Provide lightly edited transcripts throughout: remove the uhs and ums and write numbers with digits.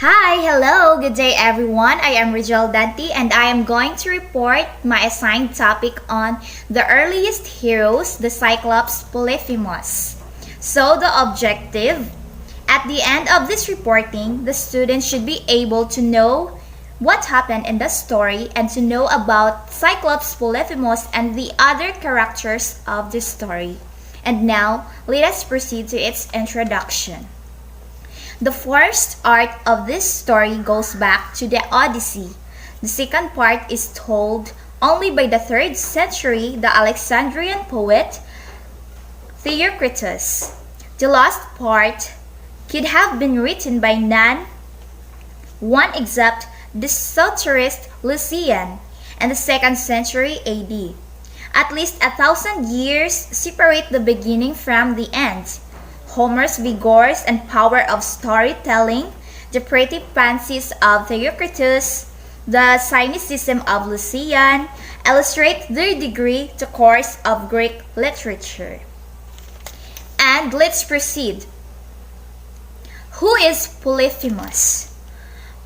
Hi, hello, good day everyone. I am Rijal Danti and I am going to report my assigned topic on the earliest heroes, the Cyclops Polyphemus. So the objective, at the end of this reporting, the students should be able to know what happened in the story and to know about Cyclops Polyphemus and the other characters of the story. And now, let us proceed to its introduction. The first art of this story goes back to the Odyssey. The second part is told only by the 3rd century, the Alexandrian poet Theocritus. The last part could have been written by one except the satirist Lucian in the 2nd century AD. At least 1,000 years separate the beginning from the end. Homer's vigors and power of storytelling, the pretty fancies of Theocritus, the cynicism of Lucian, illustrate their degree to course of Greek literature. And let's proceed. Who is Polyphemus?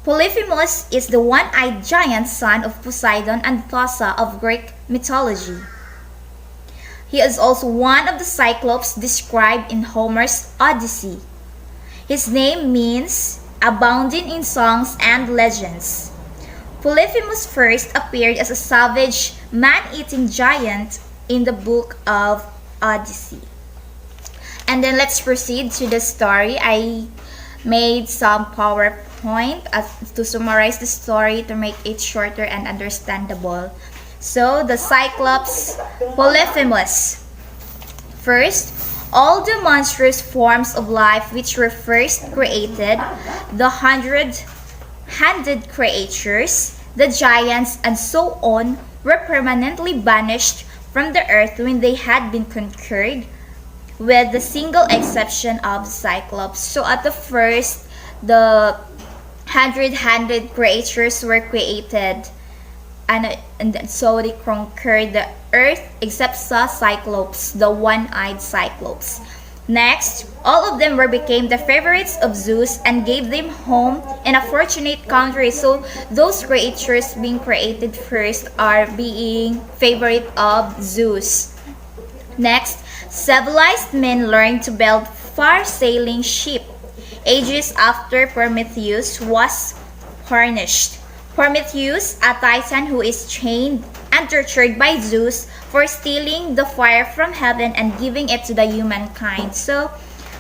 Polyphemus is the one-eyed giant son of Poseidon and Thausa of Greek mythology. He is also one of the Cyclops described in Homer's Odyssey. His name means abounding in songs and legends. Polyphemus first appeared as a savage, man-eating giant in the book of Odyssey. And then let's proceed to the story. I made some PowerPoint to summarize the story to make it shorter and understandable. So, the Cyclops Polyphemus. First, all the monstrous forms of life which were first created, the 100-handed creatures, the giants, and so on, were permanently banished from the earth when they had been conquered, with the single exception of Cyclops. So, at the first, the 100-handed creatures were created. And so they conquered the earth except sa Cyclops, the one-eyed Cyclops. Next, all of them became the favorites of Zeus and gave them home in a fortunate country. So those creatures being created first are being favorite of Zeus. Next, civilized men learned to build far-sailing ships. Ages after Prometheus was punished. Prometheus, a titan who is chained and tortured by Zeus for stealing the fire from heaven and giving it to the humankind. So,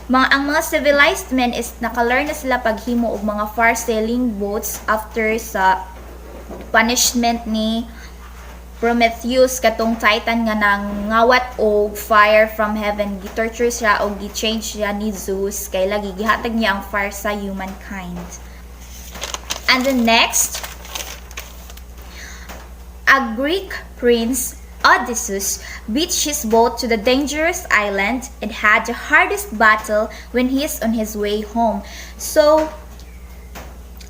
ang mga civilized men is nakalearn na sila paghimo og mga far-sailing boats after sa punishment ni Prometheus katong titan nga nangawat og fire from heaven. Gitorture siya o gi-change siya ni Zeus kay lagi gihatag niya ang fire sa humankind. And the next, a Greek prince, Odysseus, beached his boat to the dangerous island and had the hardest battle when he is on his way home. So,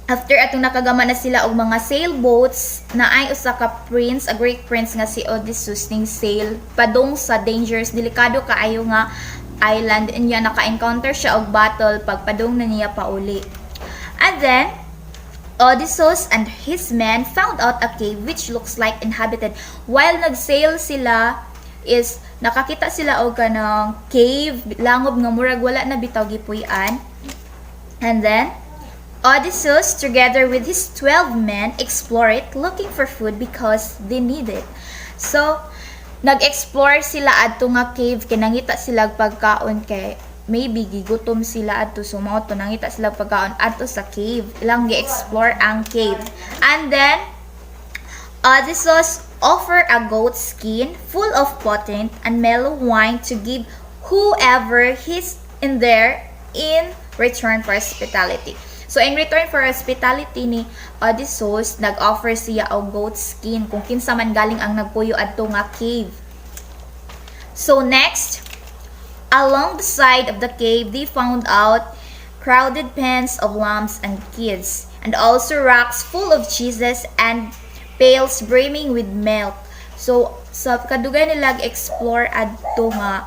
after atong nakagama na sila og mga sailboats, naay usa ka prince, a Greek prince nga si Odysseus ning sail padung sa dangerous, delikado kaayo nga island, and niya naka-encounter siya og battle pagpadung na niya pauli. And then, Odysseus and his men found out a cave which looks like inhabited. While nagsail sila, is nakakita sila og kanang cave, langob nga murag wala na bitaw gipuy-an. And then, Odysseus, together with his 12 men, explore it looking for food because they need it. So, nag-explore sila adto nga cave kay nangita sila pagkaon kay maybe gigutom sila adto sumoto nangita sila pagkaon adto sa cave, ilang gi-explore ang cave. And then Odysseus offer a goat skin full of potent and mellow wine to give whoever he's in there in return for hospitality. So in return for hospitality ni Odysseus, nag-offer siya og goat skin kung kinsa man galing ang nagpuyo adto nga cave. So next, along the side of the cave, they found out crowded pens of lambs and kids, and also racks full of cheeses and pails brimming with milk. So, sa kadugay nila explore adto nga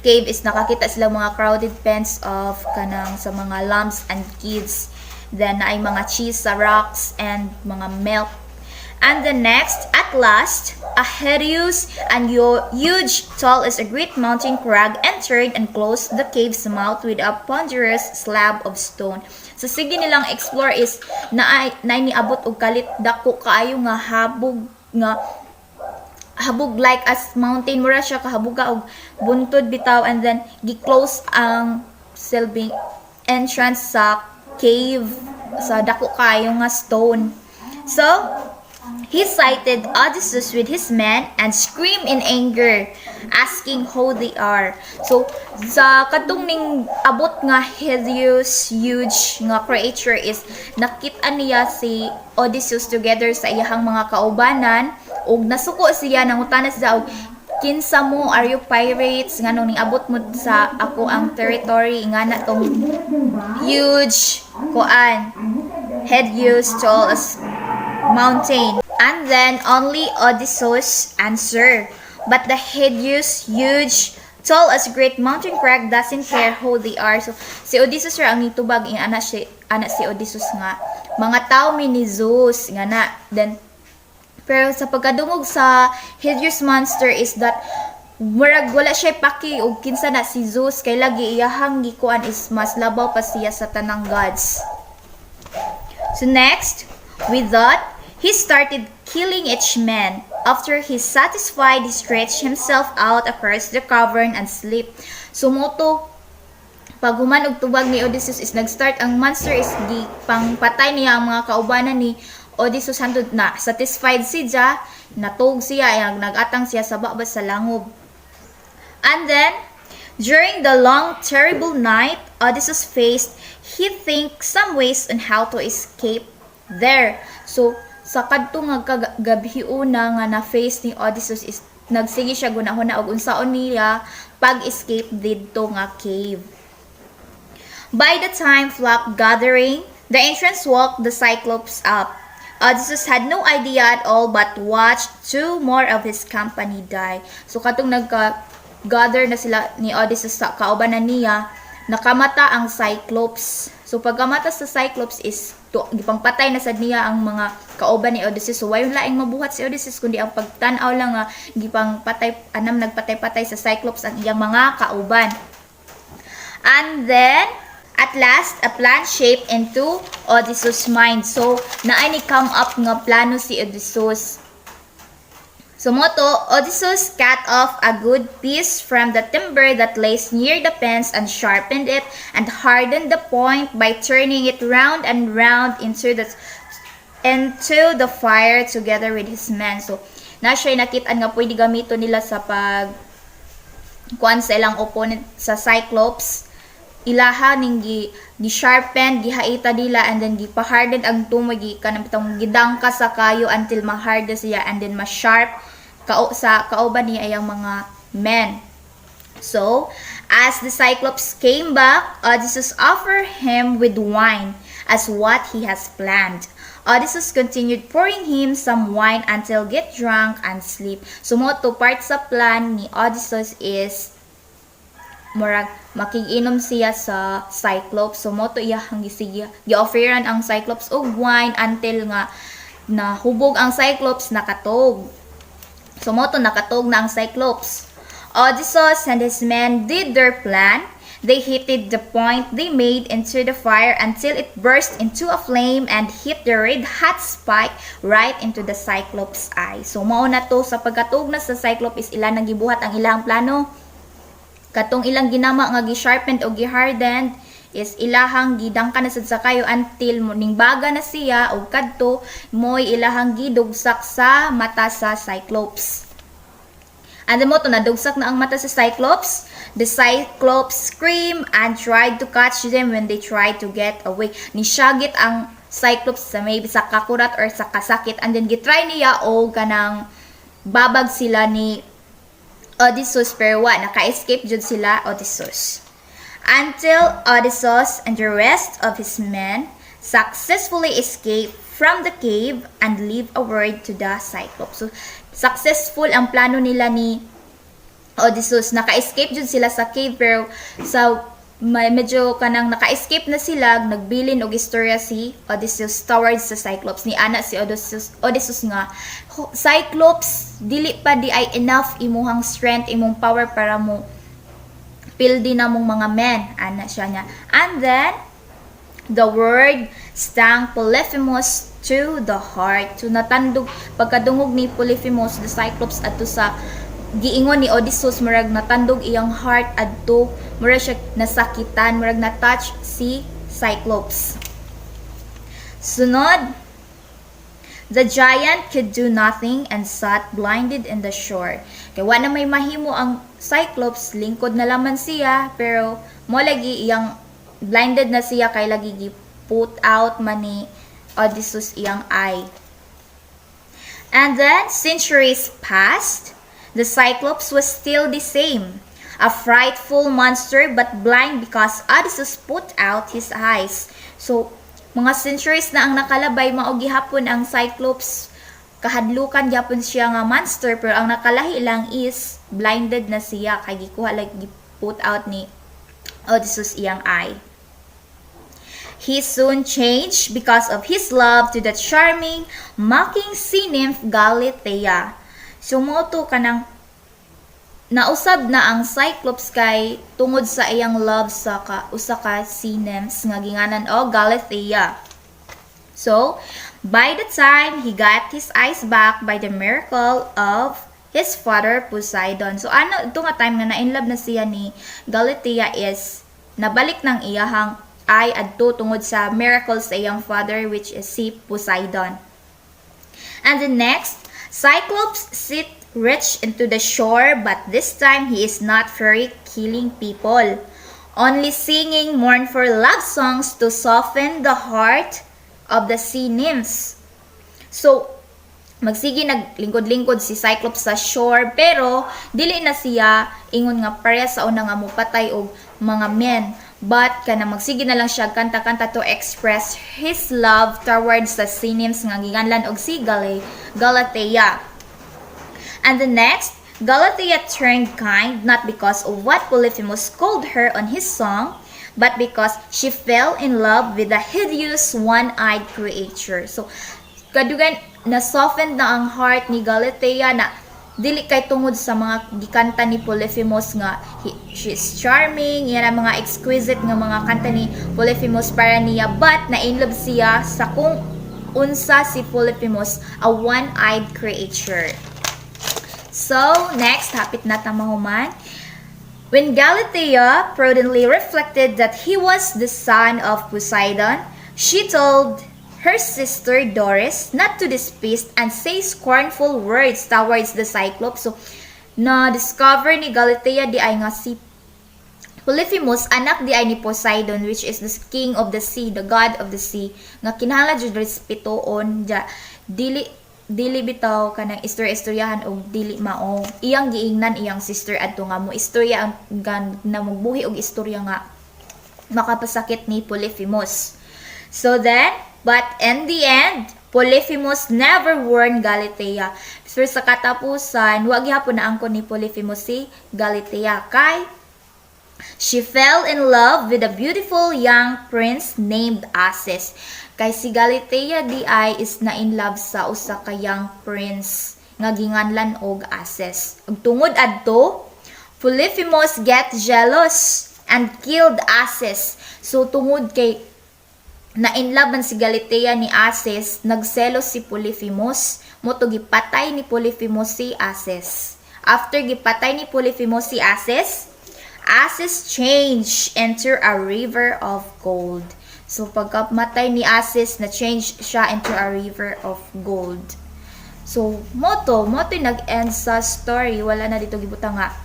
cave is nakakita sila mga crowded pens of kanang sa mga lambs and kids. then ay mga cheese sa rocks and mga milk. And the next, at last, a hideous and huge, tall as a great mountain crag entered and closed the cave's mouth with a ponderous slab of stone. So sige nilang explore is na niabot og kalit dako kaayo nga habog like as mountain mura siya kahabuga og buntod bitaw, and then gi-close ang silbing entrance sa cave sa dako kaayo nga stone. So he sighted Odysseus with his men and screamed in anger, asking who they are. So, sa katong ning abot nga hideous, huge nga creature is nakita niya si Odysseus together sa iyahang mga kaubanan ug nasuko siya, nangutana siya og kinsa mo, are you pirates nganong ning abot mo sa ako ang territory nga na tong huge hideous tall as mountain. And then only Odysseus answered, but the hideous, huge, tall as great mountain crag doesn't care who they are. So si Odysseus ra ang nitubag ing anak si Odysseus nga mga tao ni Zeus nga na. Then pero sa pagkadungog sa hideous monster is that murag wala siya paki og kinsa na si Zeus, kay lagi iyahang gikuan is mas labaw pa siya sa tanang gods. So next, with that, he started killing each man. After he satisfied, he stretched himself out across the cavern and slept. Sumoto, pag human og tubag ni Odysseus is nag-start ang monster is di pangpatay niya ang mga kaubanan ni Odysseus handod na. Satisfied siya, natog siya, nag-atang siya sa baba sa langob. And then, during the long, terrible night, Odysseus faced, he think some ways on how to escape there. So, sa kadto nga kagabiuna nga na face ni Odysseus is nagsige siya gunahuna og unsaon niya pag-escape didto nga cave. By the time flock gathering, the entrance walked the Cyclops up. Odysseus had no idea at all but watched two more of his company die. So katong nagka-gather na sila ni Odysseus sa kaubanan niya, nakamata ang Cyclops. So pagkamata sa Cyclops is gipangpatay na sad niya ang mga kauban ni Odysseus. So wayon laing mabuhat si Odysseus kundi ang pagtan-aw lang nga gipangpatay nagpatay-patay sa Cyclops ang iyang mga kauban. And then at last a plan shaped into Odysseus' mind. So naay ni come up nga plano si Odysseus. Sumoto, Odysseus cut off a good piece from the timber that lays near the fence and sharpened it and hardened the point by turning it round and round into the fire together with his men. So, na siya nakitaan nga pwede gamito nila sa kuan sa ilang opponent sa Cyclops. Ilaha ning gi-sharpen, gihaita nila, and then gipa-harden ang tumoy, kanang gidangka sa kayo until ma-harden siya and then ma-sharp sa kauban niya ay ang mga men. So, as the Cyclops came back, Odysseus offered him with wine as what he has planned. Odysseus continued pouring him some wine until get drunk and sleep. So, moto part sa plan ni Odysseus is murag makiginom siya sa Cyclops. So, moto iyahang gi-offeran ang Cyclops og wine until nga nahubog ang Cyclops, nakatog. So, moto nakatog na ang Cyclops. Odysseus and his men did their plan. They heated the point they made into the fire until it burst into a flame and hit the red hot spike right into the Cyclops' eye. So, mao na to sa pagkatog na sa Cyclops is ilang nagibuhat ang ilang plano. Katong ilang ginama nga gi-sharpened o gi-hardened is ilahang gidangka na sad sa kayo until ning baga na siya og kadto moy ilahang gidugsak sa mata sa Cyclops. And mo to nadugsak na ang mata sa Cyclops. The Cyclops screamed and tried to catch them when they tried to get away. Nisyagit ang Cyclops sa maybe sa kakurat or sa kasakit, and then gitry niya o kanang babag sila ni Odysseus, pero naka-escape jud sila Odysseus. Until Odysseus and the rest of his men successfully escaped from the cave and leave a word to the Cyclops. So, successful ang plano nila ni Odysseus. Naka-escape jud sila sa cave, pero sa medyo kanang naka-escape na sila, nagbilin og istorya si Odysseus towards sa Cyclops. Ni ana si Odysseus nga, Cyclops, dili pa di ay enough imuhang strength, imong power para mo pildi na mong mga men. Ana siya niya. And then, the word stung Polyphemus to the heart. So natandog, pagkadungog ni Polyphemus, the Cyclops, adto sa giingon ni Odysseus, murag natandog iyang heart adto, murag siya nasakitan, murag na-touch si Cyclops. Sunod, the giant could do nothing and sat blinded in the shore. Kaya wala may mahimo ang Cyclops, lingkod na laman siya, pero mo lagi iyang blinded na siya kay lagi gi-put out man ni Odysseus iyang eye. And then, centuries passed. The Cyclops was still the same, a frightful monster but blind because Odysseus put out his eyes. So, mga centuries na ang nakalabay, mao gihapon ang Cyclops, kahadlukan gyapon siya nga monster, pero ang nakalahi lang is blinded na siya kay gikuha like put out ni Odysseus iyang eye. He soon changed because of his love to the charming, mocking sea nymph Galatea. So mo to kanang nausab na ang Cyclops kay tungod sa iyang love sa usa ka sea nymphs nga ginganan og Galatea. So, by the time he got his eyes back by the miracle of his father Poseidon. So ano ito nga time nga na-inlove na siya ni Galatea is nabalik ng iyahang eye adto tungod sa miracle sa iyang father which is si Poseidon. And the next, Cyclops sit reached into the shore, but this time he is not very killing people, only singing mournful love songs to soften the heart of the sea nymphs. So, magsige naglingkod-lingkod si Cyclops sa shore, pero dili na siya ingon nga pareha sa una nga mupatay og mga men. But kana magsige na lang siya kanta-kanta to express his love towards the sea nymphs nga giganlan og si Galatea. And the next, Galatea turned kind not because of what Polyphemus called her on his song, but because she fell in love with the hideous one-eyed creature. So kadugan na-soften na ang heart ni Galatea na dili kay tungod sa mga gikanta ni Polyphemus nga she's charming, yan ang mga exquisite nga mga kanta ni Polyphemus para niya, but na-inlove siya sa kung unsa si Polyphemus, a one-eyed creature. So, next, hapit na tamahuman. When Galatea prudently reflected that he was the son of Poseidon, she told her sister Doris not to despise and say scornful words towards the Cyclops. So, na-discover ni Galatea di ay nga si Polyphemus, anak di ay ni Poseidon, which is the king of the sea, the god of the sea, nga kinahanglan jud respetoon, dili bitaw kanang istorya-istoryahan og dili mao. Iyang giingnan iyang sister adto nga mo istorya ang na magbuhi og istorya nga makapasakit ni Polyphemus. So then, but in the end, Polyphemus never warned Galatea. So sa katapusan, wag gyapon na angkon ni Polyphemus si Galatea kay she fell in love with a beautiful young prince named Acis. Kay si Galatea di ay is na in love sa usa ka young prince nga ginganlan og Acis. Ug tungod adto, Polyphemus get jealous and killed Acis. So tungod kay na in love man si Galatea ni Acis, nagselos si Polyphemus, moto gipatay ni Polyphemus si Acis. After gipatay ni Polyphemus si Acis, Acis changed into a river of gold. So pagkamatay ni Acis, na change siya into a river of gold. So moto nag-end sa story. Wala na dito gibutang nga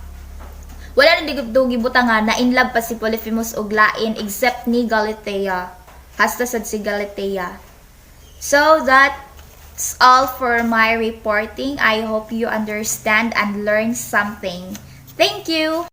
na in love pa si Polyphemus og lain except ni Galatea. Hasta sad si Galatea. So that's all for my reporting. I hope you understand and learn something. Thank you!